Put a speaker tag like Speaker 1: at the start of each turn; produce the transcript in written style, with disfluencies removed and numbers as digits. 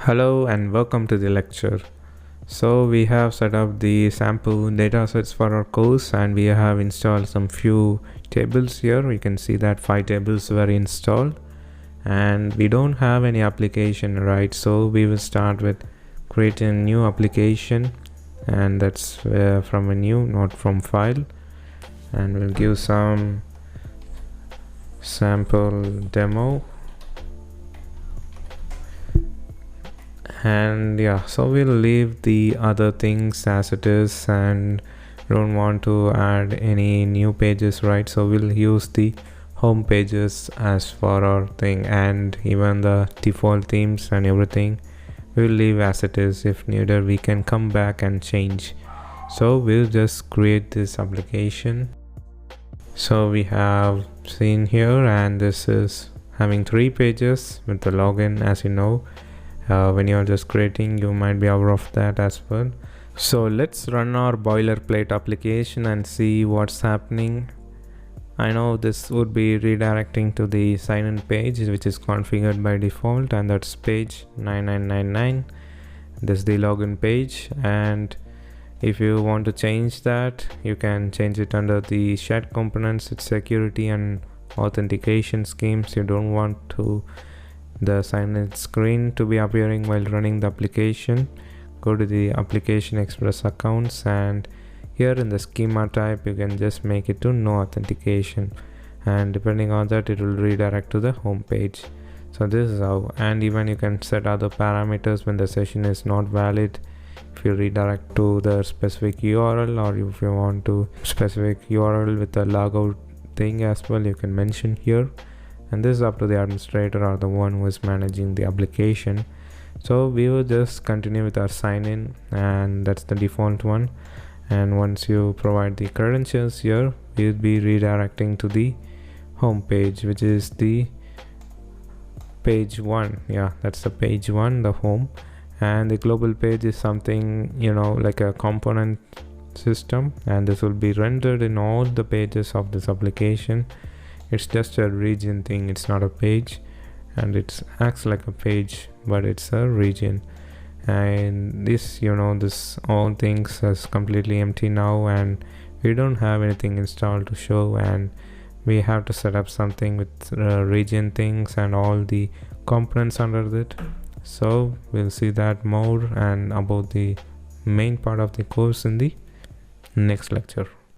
Speaker 1: Hello and welcome to the lecture. So we have set up the sample datasets for our course and we have installed some few tables here. You can see that 5 tables were installed and we don't have any application, right? So we will start with creating a new application, and that's from a new, not from file, and we'll give some sample demo. And yeah, so we'll leave the other things as it is and don't want to add any new pages, right? So we'll use the home pages as for our thing, and even the default themes and everything we'll leave as it is. If needed, we can come back and change. So we'll just create this application. So we have seen here, and this is having 3 pages with the login. As you know, when you're just creating, you might be aware of that as well. So let's run our boilerplate application and see what's happening. I know this would be redirecting to the sign-in page, which is configured by default, and that's page 9999. This is the login page, and if you want to change that, you can change it under the shared components. It's security and authentication schemes. You don't want the sign-in screen to be appearing while running the application. Go to the application express accounts, and here in the schema type you can just make it to no authentication, and depending on that it will redirect to the home page. So this is how. And even you can set other parameters when the session is not valid. If you redirect to the specific URL, or if you want to specific URL with a logout thing as well, you can mention here. And this is up to the administrator or the one who is managing the application. So we will just continue with our sign-in, and that's the default one. And once you provide the credentials here, we'll be redirecting to the home page, which is the page 1. Yeah, that's the page 1, the home. And the global page is something, like a component system, and this will be rendered in all the pages of this application. It's just a region thing, it's not a page, and it acts like a page, but it's a region. And this, this all things is completely empty now, and we don't have anything installed to show, and we have to set up something with region things and all the components under it. So we'll see that more and about the main part of the course in the next lecture.